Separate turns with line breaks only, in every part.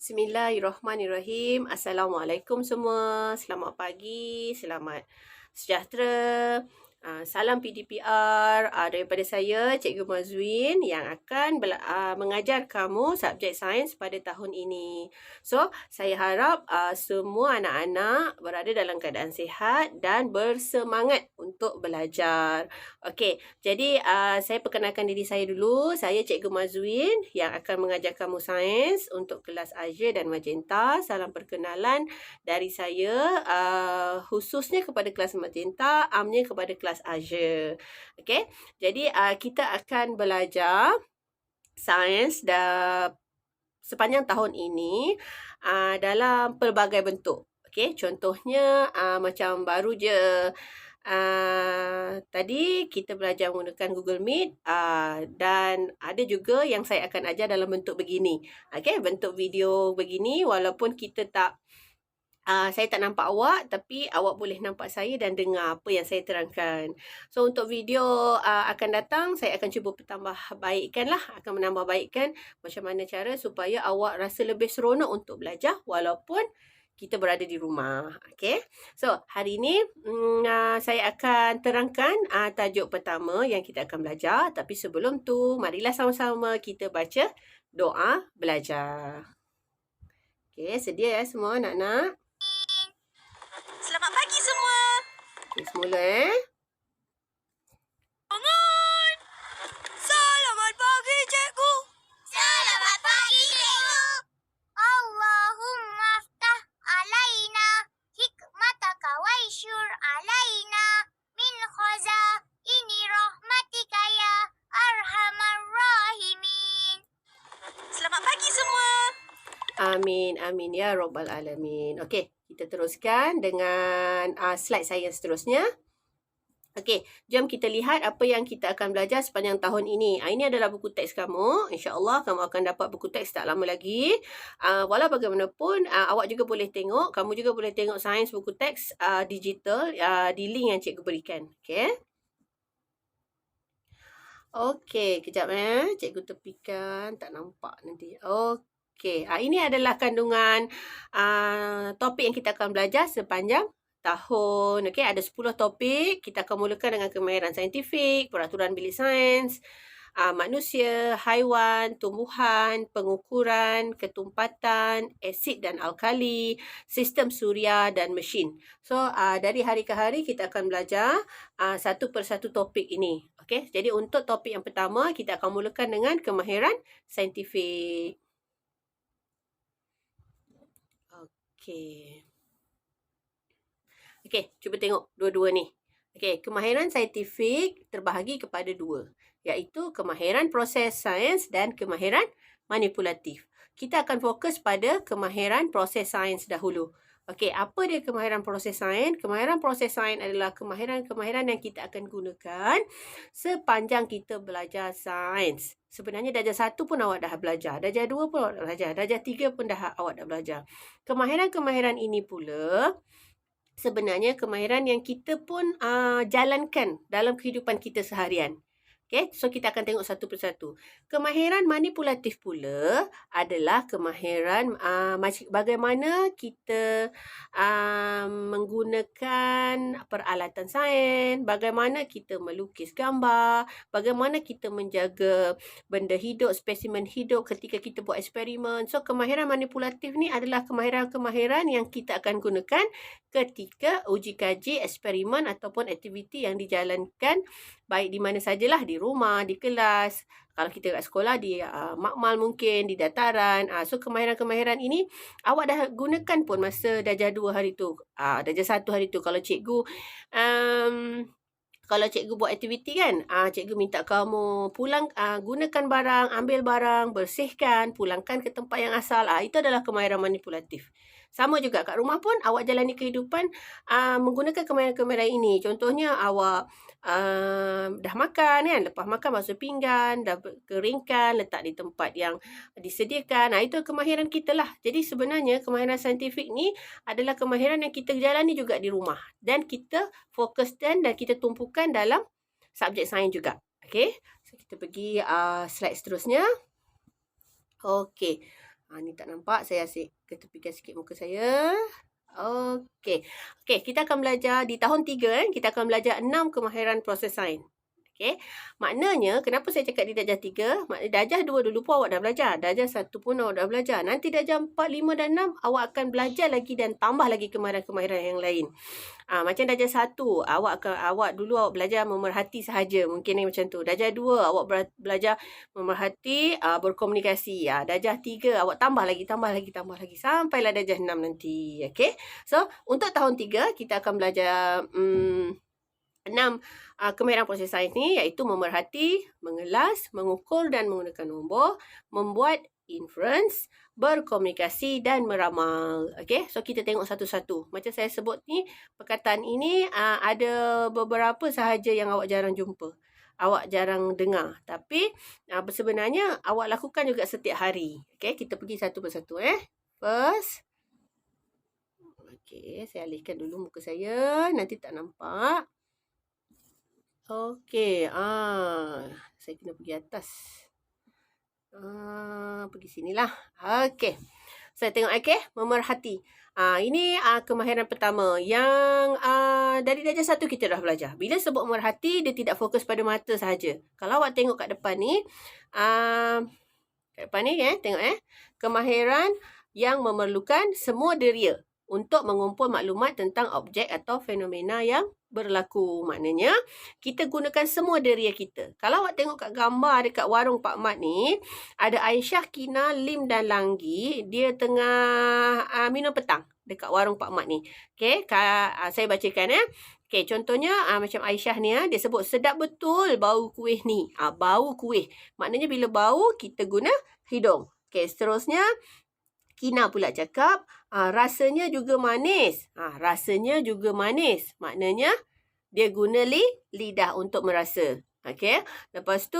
Bismillahirrahmanirrahim. Assalamualaikum semua. Selamat pagi, selamat sejahtera. Salam PDPR daripada saya, Cikgu Mazwin yang akan mengajar kamu subjek sains pada tahun ini. So, saya harap semua anak-anak berada dalam keadaan sihat dan bersemangat untuk belajar. Okey, jadi saya perkenalkan diri saya dulu. Saya Cikgu Mazwin yang akan mengajar kamu sains untuk kelas Azure dan Magenta. Salam perkenalan dari saya khususnya kepada kelas Magenta, amnya kepada kelas Azure. Okey, jadi kita akan belajar sains sepanjang tahun ini dalam pelbagai bentuk. Okey, contohnya macam baru je tadi kita belajar menggunakan Google Meet dan ada juga yang saya akan ajar dalam bentuk begini. Okey, bentuk video begini walaupun kita saya tak nampak awak, tapi awak boleh nampak saya dan dengar apa yang saya terangkan. So, untuk video akan datang, saya akan cuba akan menambah baikkan macam mana cara supaya awak rasa lebih seronok untuk belajar walaupun kita berada di rumah. Okay. So, hari ini saya akan terangkan tajuk pertama yang kita akan belajar. Tapi sebelum tu, marilah sama-sama kita baca doa belajar. Okay, sedia ya semua anak-anak?
Selamat pagi semua.
Okay, semula
Bangun. Selamat pagi cikgu. Selamat pagi cikgu. Allahumma aftah alaina hikmataka waishur alaina min khazaini rahmatika ya arhamar rahimin. Selamat pagi semua.
Amin, amin ya Rabbal Alamin. Okey, kita teruskan dengan slide saya seterusnya. Okey, jom kita lihat apa yang kita akan belajar sepanjang tahun ini. Ini adalah buku teks kamu. InsyaAllah kamu akan dapat buku teks tak lama lagi. Walau bagaimanapun, awak juga boleh tengok. Kamu juga boleh tengok sains buku teks digital di link yang cikgu berikan. Okey. Okey, kejap cikgu tepikan. Tak nampak nanti. Okey, ini adalah kandungan topik yang kita akan belajar sepanjang tahun. Okey, ada 10 topik. Kita akan mulakan dengan kemahiran saintifik, peraturan bilik sains, manusia, haiwan, tumbuhan, pengukuran, ketumpatan, asid dan alkali, sistem suria dan mesin. So, dari hari ke hari kita akan belajar satu persatu topik ini. Okey, jadi untuk topik yang pertama, kita akan mulakan dengan kemahiran saintifik. Okey. Okey, cuba tengok dua-dua ni. Okey, kemahiran saintifik terbahagi kepada dua, iaitu kemahiran proses sains dan kemahiran manipulatif. Kita akan fokus pada kemahiran proses sains dahulu. Okey, apa dia kemahiran proses sains? Kemahiran proses sains adalah kemahiran-kemahiran yang kita akan gunakan sepanjang kita belajar sains. Sebenarnya darjah 1 pun awak dah belajar. Darjah 2 pun awak dah belajar. Darjah 3 pun awak dah belajar. Kemahiran-kemahiran ini pula sebenarnya kemahiran yang kita pun jalankan dalam kehidupan kita seharian. Okay, so kita akan tengok satu persatu. Kemahiran manipulatif pula adalah kemahiran bagaimana kita menggunakan peralatan sains, bagaimana kita melukis gambar, bagaimana kita menjaga benda hidup, spesimen hidup ketika kita buat eksperimen. So, kemahiran manipulatif ni adalah kemahiran-kemahiran yang kita akan gunakan ketika uji kaji, eksperimen ataupun aktiviti yang dijalankan baik di mana sajalah, di rumah, di kelas, kalau kita kat sekolah, di makmal mungkin, di dataran. So, kemahiran-kemahiran ini awak dah gunakan pun masa darjah 2 hari tu, darjah 1 hari tu. Kalau cikgu buat aktiviti kan, cikgu minta kamu pulang, gunakan barang, ambil barang, bersihkan, pulangkan ke tempat yang asal. Itu adalah kemahiran manipulatif. Sama juga kat rumah pun awak jalani kehidupan menggunakan kemahiran-kemahiran ini. Contohnya awak dah makan kan, lepas makan basuh pinggan, dah keringkan, letak di tempat yang disediakan. Itu kemahiran kita lah. Jadi sebenarnya kemahiran saintifik ni adalah kemahiran yang kita jalani juga di rumah. Dan kita fokuskan dan kita tumpukan dalam subjek sains juga. Okey, so kita pergi slide seterusnya. Okey. Ni tak nampak. Saya asyik ketepikan sikit muka saya. Okey. Okey, kita akan belajar di tahun 3 kita akan belajar 6 kemahiran proses sains. Okey. Maknanya, kenapa saya cakap di darjah 3? Maknanya darjah 2 dulu pun awak dah belajar. Darjah 1 pun awak dah belajar. Nanti darjah 4, 5 dan 6 awak akan belajar lagi dan tambah lagi kemahiran-kemahiran yang lain. Macam darjah 1, awak dulu belajar memerhati sahaja. Mungkin macam tu. Darjah 2 awak belajar memerhati, berkomunikasi. Darjah 3 awak tambah lagi sampailah darjah 6 nanti. Okey. So, untuk tahun 3 kita akan belajar 6 kemahiran proses sains ni, iaitu memerhati, mengelas, mengukur dan menggunakan nombor, membuat inference, berkomunikasi dan meramal. Okey, so kita tengok satu-satu. Macam saya sebut ni, perkataan ini ada beberapa sahaja yang awak jarang jumpa. Awak jarang dengar. Tapi sebenarnya awak lakukan juga setiap hari. Okey, kita pergi satu persatu. First. Okey, saya alihkan dulu muka saya. Nanti tak nampak. Okey, saya kena pergi atas. Pergi sinilah. Okey. Saya tengok memerhati. Ini kemahiran pertama yang dari darjah 1 kita dah belajar. Bila sebut memerhati, dia tidak fokus pada mata sahaja. Kalau awak tengok kat depan ni, tengok kemahiran yang memerlukan semua deria untuk mengumpul maklumat tentang objek atau fenomena yang berlaku. Maknanya, kita gunakan semua deria kita. Kalau awak tengok kat gambar dekat warung Pak Mat ni, ada Aisyah, Kina, Lim dan Langgi. Dia tengah minum petang dekat warung Pak Mat ni. Okey, saya bacakan Okey, contohnya macam Aisyah ni, dia sebut sedap betul bau kuih ni. Bau kuih. Maknanya bila bau, kita guna hidung. Okey, seterusnya, Kina pula cakap, rasanya juga manis. Rasanya juga manis. Maknanya, dia guna lidah untuk merasa. Okey. Lepas tu,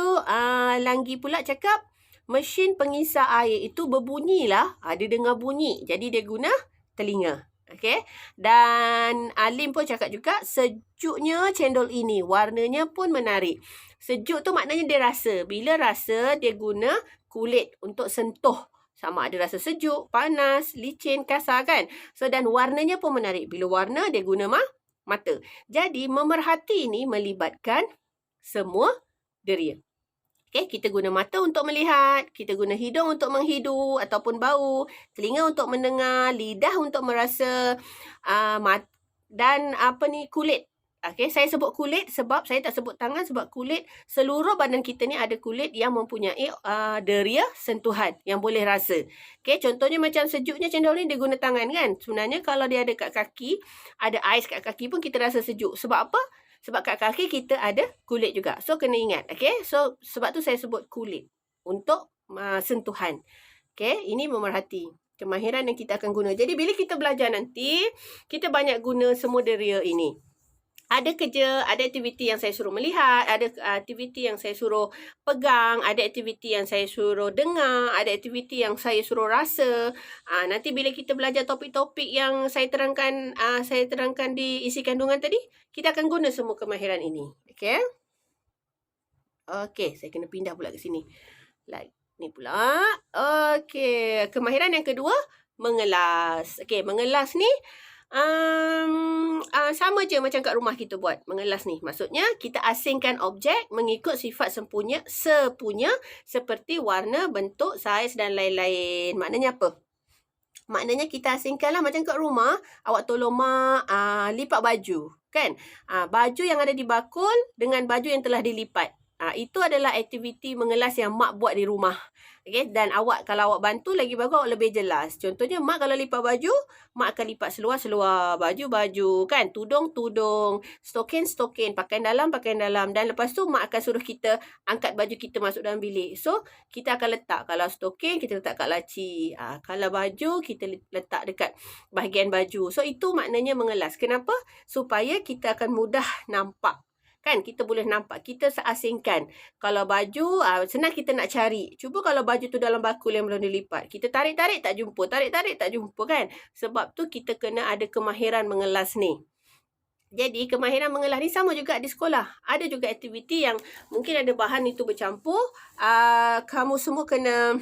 Langgi pula cakap, mesin pengisar air itu berbunyilah. Dia dengar bunyi. Jadi, dia guna telinga. Okey. Dan Lim pun cakap juga, sejuknya cendol ini. Warnanya pun menarik. Sejuk tu maknanya dia rasa. Bila rasa, dia guna kulit untuk sentuh. Sama ada rasa sejuk, panas, licin, kasar kan. So, dan warnanya pun menarik. Bila warna, dia guna mata. Jadi, memerhati ini melibatkan semua deria. Okay, kita guna mata untuk melihat, kita guna hidung untuk menghidu ataupun bau, telinga untuk mendengar, lidah untuk merasa, dan kulit. Okay, saya sebut kulit sebab saya tak sebut tangan sebab kulit, seluruh badan kita ni ada kulit yang mempunyai deria sentuhan yang boleh rasa. Okay, contohnya macam sejuknya cendol ni dia guna tangan kan. Sebenarnya kalau dia ada kat kaki, ada ais kat kaki pun kita rasa sejuk. Sebab apa? Sebab kat kaki kita ada kulit juga. So, kena ingat. Okay, so sebab tu saya sebut kulit untuk sentuhan. Okay, ini memerhati. Kemahiran yang kita akan guna. Jadi, bila kita belajar nanti, kita banyak guna semua deria ini. Ada kerja, ada aktiviti yang saya suruh melihat, ada aktiviti yang saya suruh pegang, ada aktiviti yang saya suruh dengar, ada aktiviti yang saya suruh rasa. Nanti bila kita belajar topik-topik yang saya terangkan di isi kandungan tadi, kita akan guna semua kemahiran ini. Okey? Okey, saya kena pindah pula ke sini. Like ni pula. Okey, kemahiran yang kedua, mengelas. Okey, mengelas ni sama je macam kat rumah kita buat mengelas ni. Maksudnya kita asingkan objek mengikut sifat sepunya seperti warna, bentuk, saiz dan lain-lain. Maknanya apa? Maknanya kita asingkanlah macam kat rumah, awak tolong mak lipat baju, kan? Baju yang ada di bakul dengan baju yang telah dilipat. Itu adalah aktiviti mengelas yang mak buat di rumah. Okay? Dan kalau awak bantu lagi bagus, awak lebih jelas. Contohnya, mak kalau lipat baju, mak akan lipat seluar-seluar, baju-baju, kan? Tudung-tudung, stokin-stokin, pakaian dalam. Dan lepas tu, mak akan suruh kita angkat baju kita masuk dalam bilik. So, kita akan letak. Kalau stokin, kita letak kat laci. Kalau baju, kita letak dekat bahagian baju. So, itu maknanya mengelas. Kenapa? Supaya kita akan mudah nampak. Kan, kita boleh nampak. Kita seasingkan. Kalau baju, senang kita nak cari. Cuba kalau baju tu dalam bakul yang belum dilipat. Kita tarik-tarik tak jumpa. Tarik-tarik tak jumpa kan. Sebab tu kita kena ada kemahiran mengelas ni. Jadi, kemahiran mengelas ni sama juga di sekolah. Ada juga aktiviti yang mungkin ada bahan itu bercampur. Kamu semua kena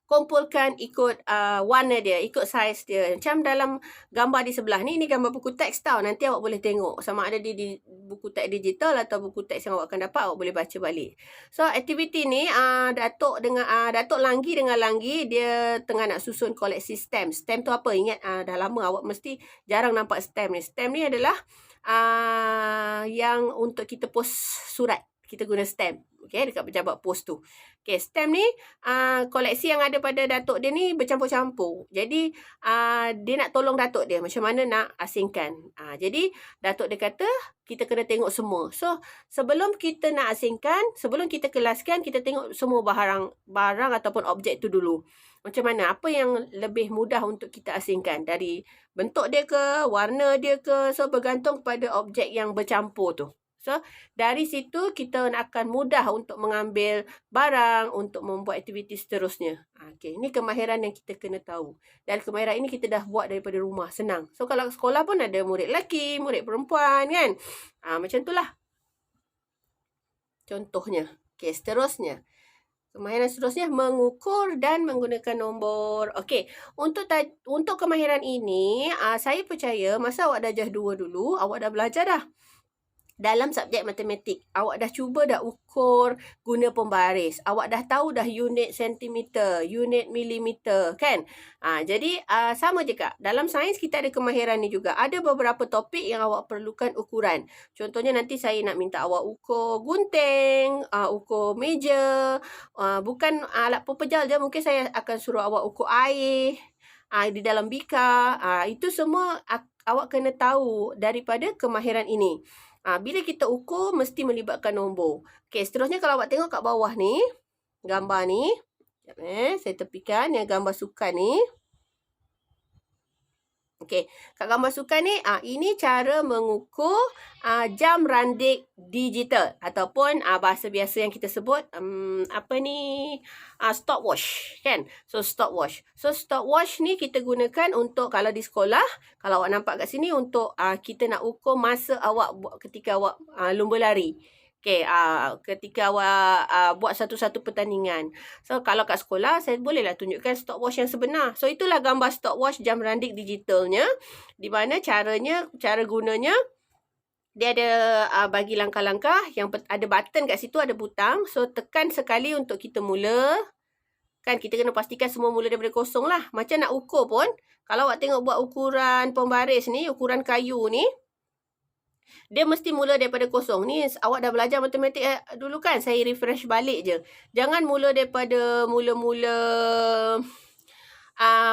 kumpulkan ikut warna dia, ikut saiz dia. Macam dalam gambar di sebelah ni gambar buku teks tau. Nanti awak boleh tengok sama ada di buku teks digital atau buku teks yang awak akan dapat, awak boleh baca balik. So, aktiviti ni Datuk Langgi dengan Langgi dia tengah nak susun koleksi stamp. Stamp tu apa? Ingat dah lama awak mesti jarang nampak stamp ni. Stamp ni adalah yang untuk kita post surat. Kita guna stamp. Okay, dekat pejabat pos tu. Okay, stamp ni koleksi yang ada pada datuk dia ni bercampur-campur. Jadi dia nak tolong datuk dia macam mana nak asingkan. Jadi datuk dia kata kita kena tengok semua. So sebelum kita nak asingkan, sebelum kita kelaskan, kita tengok semua barang ataupun objek tu dulu. Macam mana, apa yang lebih mudah untuk kita asingkan, dari bentuk dia ke, warna dia ke. So bergantung pada objek yang bercampur tu. So, dari situ kita akan mudah untuk mengambil barang, untuk membuat aktiviti seterusnya. Okay, ini kemahiran yang kita kena tahu. Dan kemahiran ini kita dah buat daripada rumah, senang. So, kalau sekolah pun ada murid lelaki, murid perempuan kan. Macam itulah. Contohnya. Okay, seterusnya. Kemahiran seterusnya mengukur dan menggunakan nombor. Okey, untuk kemahiran ini, saya percaya masa awak darjah 2 dulu, awak dah belajar dah. Dalam subjek matematik, awak dah cuba dah ukur guna pembaris. Awak dah tahu dah unit sentimeter, unit milimeter kan? Jadi sama je Kak. Dalam sains kita ada kemahiran ni juga. Ada beberapa topik yang awak perlukan ukuran. Contohnya nanti saya nak minta awak ukur gunting, ukur meja, bukan alat pepejal je. Mungkin saya akan suruh awak ukur air di dalam bika. Itu semua awak kena tahu daripada kemahiran ini. Bila kita ukur, mesti melibatkan nombor. Okey, seterusnya kalau awak tengok kat bawah ni, gambar ni. Sekejap, saya tepikan yang gambar sukan ni. Okey, kat gambar sukan ni, ini cara mengukur jam randik digital. Ataupun bahasa biasa yang kita sebut, stopwatch kan. So, stopwatch. So, stopwatch ni kita gunakan untuk, kalau di sekolah, kalau awak nampak kat sini, untuk kita nak ukur masa awak ketika awak lumba lari. Okay, ketika awak buat satu-satu pertandingan. So, kalau kat sekolah, saya bolehlah tunjukkan stopwatch yang sebenar. So, itulah gambar stopwatch jam randik digitalnya. Di mana cara gunanya, dia ada bagi langkah-langkah. Yang ada button kat situ, ada butang. So, tekan sekali untuk kita mula. Kan, kita kena pastikan semua mula daripada kosong lah. Macam nak ukur pun, kalau awak tengok buat ukuran pembaris ni, ukuran kayu ni, dia mesti mula daripada kosong. Ni awak dah belajar matematik dulu kan? Saya refresh balik je. Jangan mula daripada mula-mula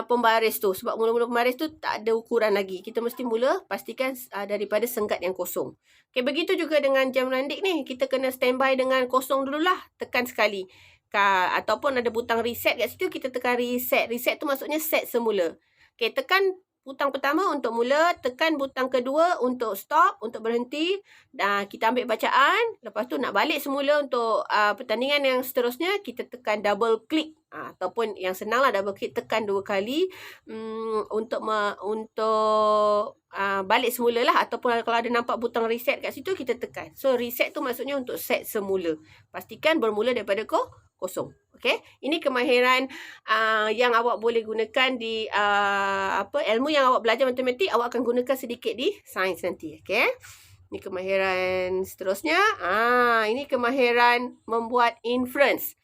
pembaris tu. Sebab mula-mula pembaris tu tak ada ukuran lagi. Kita mesti mula pastikan daripada senggat yang kosong. Okay, begitu juga dengan jam randik ni. Kita kena standby dengan kosong dululah. Tekan sekali. Ataupun ada butang reset kat situ, kita tekan reset. Reset tu maksudnya set semula. Okay, tekan butang pertama untuk mula, tekan butang kedua untuk stop, untuk berhenti. Kita ambil bacaan. Lepas tu nak balik semula untuk pertandingan yang seterusnya, kita tekan double click. Ataupun yang senang lah, double click, tekan 2 kali untuk balik semula lah. Ataupun kalau ada nampak butang reset kat situ, kita tekan. So, reset tu maksudnya untuk set semula. Pastikan bermula daripada kosong. Okay, ini kemahiran yang awak boleh gunakan di ilmu yang awak belajar matematik, awak akan gunakan sedikit di sains nanti. Okay, ini kemahiran seterusnya. Ini kemahiran membuat inference.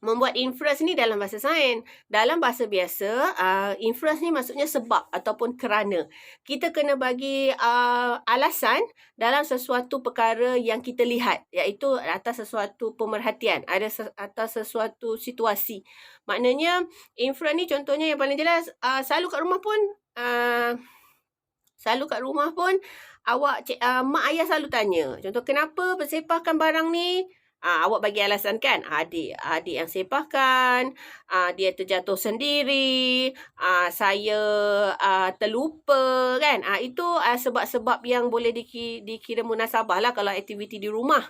Membuat inference ni dalam bahasa sains. Dalam bahasa biasa, inference ni maksudnya sebab ataupun kerana. Kita kena bagi alasan dalam sesuatu perkara yang kita lihat. Iaitu atas sesuatu pemerhatian. Atas sesuatu situasi. Maknanya, inference ni contohnya yang paling jelas, selalu kat rumah pun, mak ayah selalu tanya. Contoh, kenapa bersepahkan barang ni? Awak bagi alasan kan, adik yang sepahkan, dia terjatuh sendiri, saya terlupa kan. Itu sebab-sebab yang boleh dikira munasabah lah kalau aktiviti di rumah.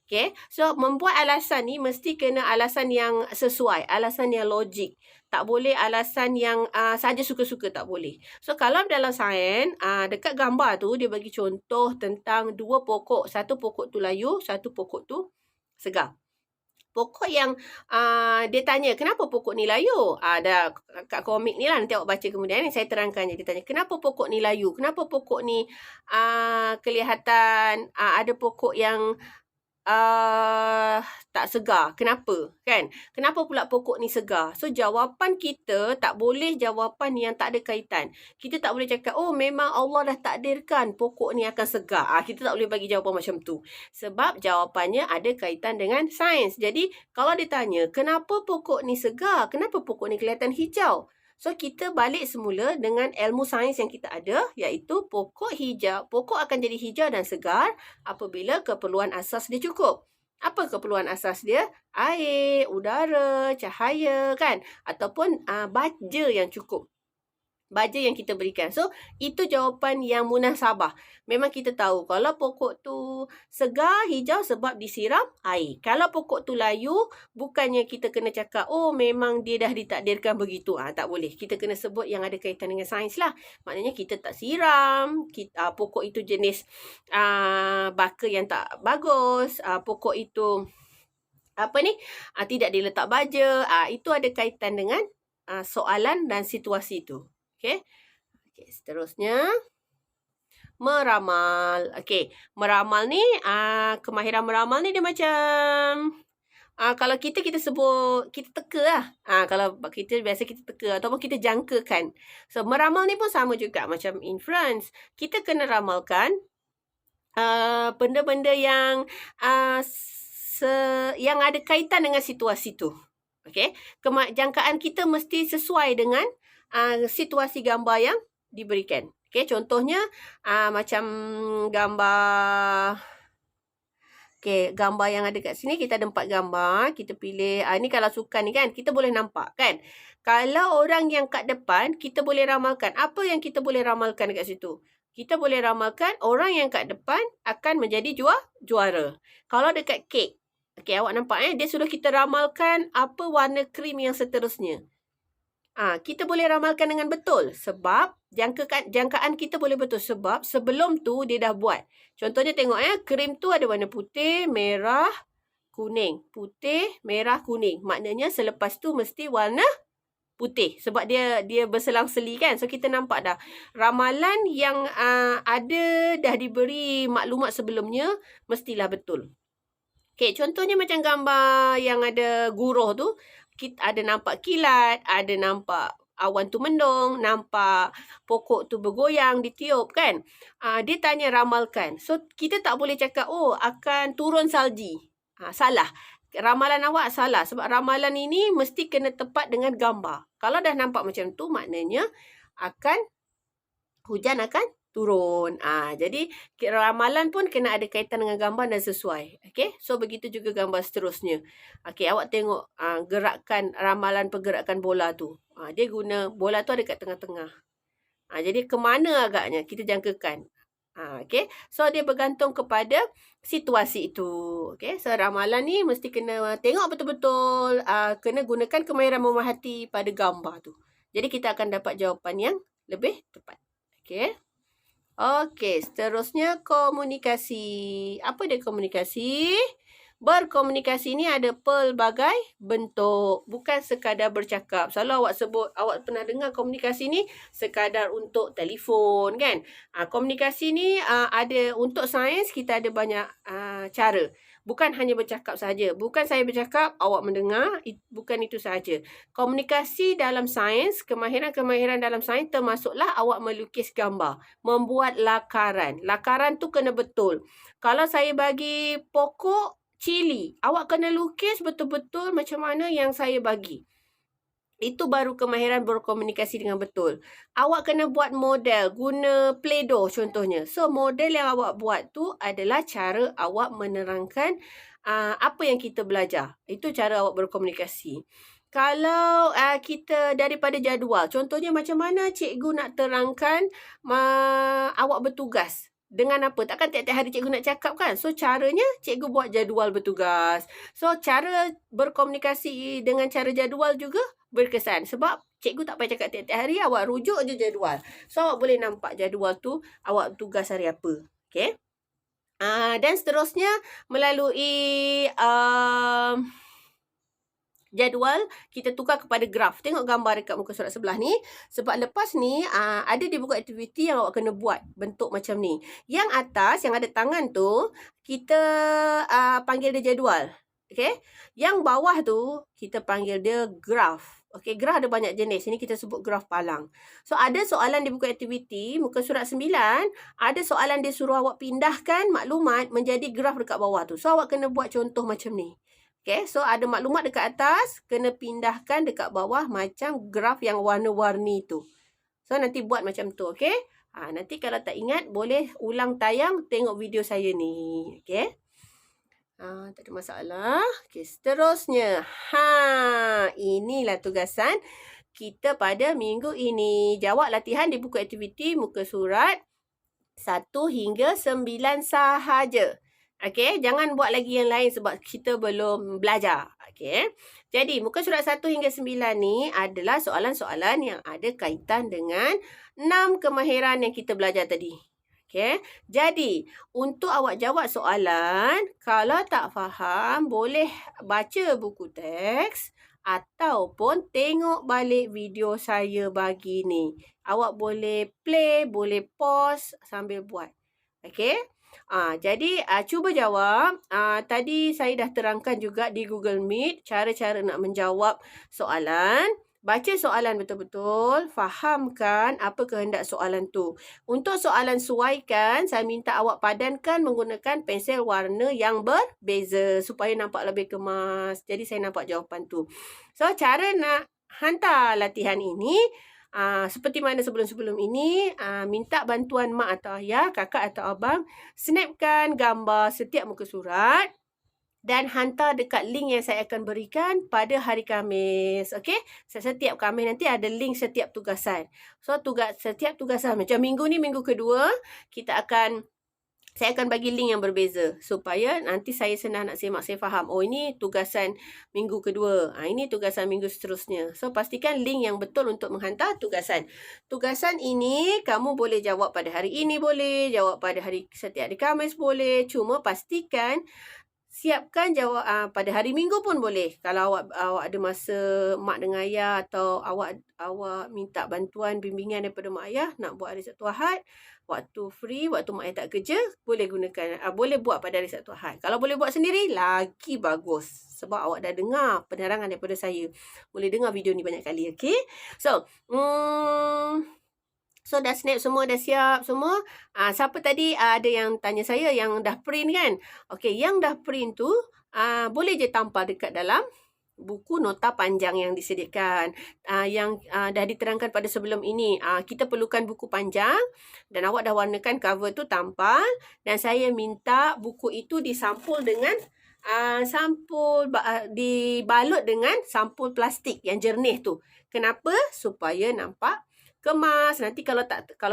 Okay, so membuat alasan ni mesti kena alasan yang sesuai, alasan yang logik. Tak boleh alasan yang saja suka-suka, tak boleh. So, kalau dalam sains, dekat gambar tu, dia bagi contoh tentang 2 pokok. Satu pokok tu layu, satu pokok tu segar. pokok yang dia tanya, kenapa pokok ni layu? Ada kat komik ni lah, nanti awak baca kemudian saya terangkan. Dia tanya, kenapa pokok ni layu? Kenapa pokok ni kelihatan ada pokok yang tak segar. Kenapa? Kan? Kenapa pula pokok ni segar? So, jawapan kita tak boleh jawapan yang tak ada kaitan. Kita tak boleh cakap, oh memang Allah dah takdirkan pokok ni akan segar. Kita tak boleh bagi jawapan macam tu. Sebab jawapannya ada kaitan dengan sains. Jadi, kalau ditanya, kenapa pokok ni segar? Kenapa pokok ni kelihatan hijau? So, kita balik semula dengan ilmu sains yang kita ada, iaitu pokok akan jadi hijau dan segar apabila keperluan asas dia cukup. Apa keperluan asas dia? Air, udara, cahaya kan? Ataupun baja yang cukup. Baja yang kita berikan. So, itu jawapan yang munasabah. Memang kita tahu kalau pokok tu segar, hijau sebab disiram air. Kalau pokok tu layu, bukannya kita kena cakap, oh memang dia dah ditakdirkan begitu. Tak boleh. Kita kena sebut yang ada kaitan dengan sains lah. Maknanya kita tak siram, pokok itu jenis baka yang tak bagus, pokok itu tidak diletak baja. Itu ada kaitan dengan soalan dan situasi itu. Okey, seterusnya meramal. Okey, meramal ni kemahiran meramal ni dia macam kalau kita sebut, kita teka lah. Kalau kita biasa kita teka ataupun kita jangkakan. So, meramal ni pun sama juga macam inference. Kita kena ramalkan benda-benda yang yang ada kaitan dengan situasi tu. Okey, jangkaan kita mesti sesuai dengan situasi gambar yang diberikan. Okey, contohnya macam gambar yang ada kat sini, kita ada 4 gambar. Kita pilih, ni kalau sukan ni kan, kita boleh nampak kan. Kalau orang yang kat depan, kita boleh ramalkan. Apa yang kita boleh ramalkan dekat situ? Kita boleh ramalkan orang yang kat depan akan menjadi juara. Kalau dekat kek, awak nampak dia suruh kita ramalkan apa warna krim yang seterusnya. Kita boleh ramalkan dengan betul sebab jangkaan kita boleh betul sebab sebelum tu dia dah buat. Contohnya tengok krim tu ada warna putih, merah, kuning. Putih, merah, kuning. Maknanya selepas tu mesti warna putih sebab dia berselang-seli kan. So kita nampak dah ramalan yang ada dah diberi maklumat sebelumnya mestilah betul. Okey, contohnya macam gambar yang ada guruh tu, kita ada nampak kilat, ada nampak awan tu mendung, nampak pokok tu bergoyang, ditiup kan. Dia tanya ramalkan. So, kita tak boleh cakap, oh akan turun salji. Salah. Ramalan awak salah. Sebab ramalan ini mesti kena tepat dengan gambar. Kalau dah nampak macam tu, maknanya hujan akan turun. Jadi ramalan pun kena ada kaitan dengan gambar dan sesuai. Okey, so begitu juga gambar seterusnya. Okey, awak tengok gerakan ramalan pergerakan bola tu. Dia guna bola tu ada kat tengah-tengah. Jadi ke mana agaknya kita jangkakan. Okey, so dia bergantung kepada situasi itu. Okey, so ramalan ni mesti kena tengok betul-betul, kena gunakan kemahiran memerhati pada gambar tu. Jadi kita akan dapat jawapan yang lebih tepat. Okey. Okey, seterusnya komunikasi. Apa dia komunikasi? Berkomunikasi ni ada pelbagai bentuk. Bukan sekadar bercakap. Selalu awak pernah dengar komunikasi ni sekadar untuk telefon kan? Komunikasi ni ada untuk sains, kita ada banyak cara. Bukan hanya bercakap saja. Bukan saya bercakap, awak mendengar. Bukan itu sahaja. Komunikasi dalam sains, kemahiran-kemahiran dalam sains termasuklah awak melukis gambar. Membuat lakaran. Lakaran tu kena betul. Kalau saya bagi pokok cili, awak kena lukis betul-betul macam mana yang saya bagi. Itu baru kemahiran berkomunikasi dengan betul. Awak kena buat model, guna Play-Doh contohnya. So, model yang awak buat tu adalah cara awak menerangkan apa yang kita belajar. Itu cara awak berkomunikasi. Kalau kita daripada jadual, contohnya macam mana cikgu nak terangkan awak bertugas. Dengan apa? Takkan tiap-tiap hari cikgu nak cakap kan? So, caranya cikgu buat jadual bertugas. So, cara berkomunikasi dengan cara jadual juga berkesan. Sebab cikgu tak payah cakap tiap-tiap hari, awak rujuk je jadual. So, awak boleh nampak jadual tu, awak tugas hari apa. Okay? Dan seterusnya, melalui jadual kita tukar kepada graf. Tengok gambar dekat muka surat sebelah ni. Sebab lepas ni ada di buku aktiviti yang awak kena buat bentuk macam ni. Yang atas yang ada tangan tu kita panggil dia jadual. Okey. Yang bawah tu kita panggil dia graf. Okey, graf ada banyak jenis. Ini kita sebut graf palang. So ada soalan di buku aktiviti muka surat 9, ada soalan dia suruh awak pindahkan maklumat menjadi graf dekat bawah tu. So awak kena buat contoh macam ni. Okay, so ada maklumat dekat atas, kena pindahkan dekat bawah macam graf yang warna-warni tu. So, nanti buat macam tu, okay? Nanti kalau tak ingat, boleh ulang tayang tengok video saya ni, okay? Tak ada masalah. Okay, seterusnya. Inilah tugasan kita pada minggu ini. Jawab latihan di buku aktiviti muka surat 1 hingga 9 sahaja. Okey, jangan buat lagi yang lain sebab kita belum belajar. Okey. Jadi, muka surat 1 hingga 9 ni adalah soalan-soalan yang ada kaitan dengan 6 kemahiran yang kita belajar tadi. Okey. Jadi, untuk awak jawab soalan, kalau tak faham, boleh baca buku teks ataupun tengok balik video saya bagi ni. Awak boleh play, boleh pause sambil buat. Okey. Jadi cuba jawab. Tadi saya dah terangkan juga di Google Meet cara-cara nak menjawab soalan. Baca soalan betul-betul, fahamkan apa kehendak soalan tu. Untuk soalan suaikan, saya minta awak padankan menggunakan pensel warna yang berbeza supaya nampak lebih kemas. Jadi saya nampak jawapan tu. So cara nak hantar latihan ini, seperti mana sebelum-sebelum ini, minta bantuan mak atau ayah, kakak atau abang, snapkan gambar setiap muka surat dan hantar dekat link yang saya akan berikan pada hari Khamis. Okey? Setiap Khamis nanti ada link setiap tugasan. So, setiap tugasan, macam minggu ni, minggu kedua, saya akan bagi link yang berbeza supaya nanti saya senang nak semak, saya faham. Oh, ini tugasan minggu kedua. Ini tugasan minggu seterusnya. So, pastikan link yang betul untuk menghantar tugasan. Tugasan ini kamu boleh jawab pada hari ini boleh, jawab pada setiap hari Khamis boleh. Cuma pastikan siapkan jawab pada hari Minggu pun boleh. Kalau awak ada masa mak dengan ayah atau awak minta bantuan bimbingan daripada mak ayah nak buat hari Sabtu Ahad, waktu free, waktu mak ayah tak kerja, boleh gunakan, boleh buat pada hari Sabtu Ahad. Kalau boleh buat sendiri, lagi bagus. Sebab awak dah dengar penerangan daripada saya. Boleh dengar video ni banyak kali, okay? So, dah snap semua, dah siap semua. Siapa tadi ada yang tanya saya yang dah print kan? Okey, yang dah print tu, boleh je tampal dekat dalam buku nota panjang yang disediakan. Yang dah diterangkan pada sebelum ini. Kita perlukan buku panjang dan awak dah warnakan cover tu tampal. Dan saya minta buku itu disampul dengan dibalut dengan sampul plastik yang jernih tu. Kenapa? Supaya nampak kemas. Nanti kalau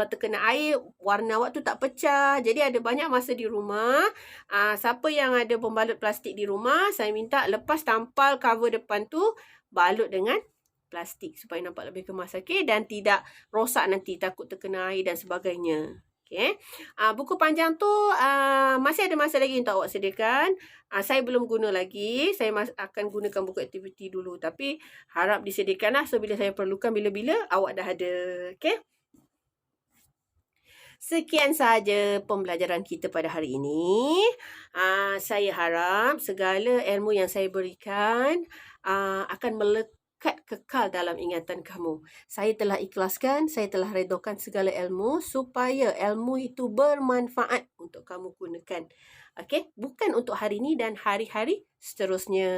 terkena air, warna awak tu tak pecah. Jadi ada banyak masa di rumah. Siapa yang ada pembalut plastik di rumah, saya minta lepas tampal cover depan tu, balut dengan plastik supaya nampak lebih kemas. Okay? Dan tidak rosak nanti, takut terkena air dan sebagainya. Okay? Buku panjang tu masih ada masa lagi untuk awak sediakan. Saya belum guna lagi. Saya akan gunakan buku aktiviti dulu. Tapi harap disediakanlah. So, bila saya perlukan, bila-bila awak dah ada. Okay? Sekian sahaja pembelajaran kita pada hari ini. Saya harap segala ilmu yang saya berikan akan melekat kekal dalam ingatan kamu. Saya telah ikhlaskan, saya telah redokan segala ilmu supaya ilmu itu bermanfaat untuk kamu gunakan. Okey, bukan untuk hari ini dan hari-hari seterusnya.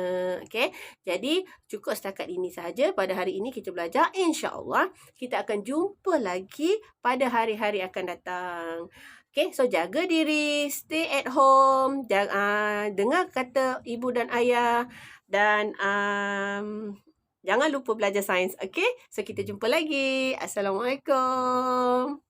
Okey, jadi cukup setakat ini sahaja pada hari ini kita belajar. InsyaAllah kita akan jumpa lagi pada hari-hari akan datang. Okay, so jaga diri, stay at home, dengar kata ibu dan ayah dan jangan lupa belajar sains. Okay, so kita jumpa lagi. Assalamualaikum.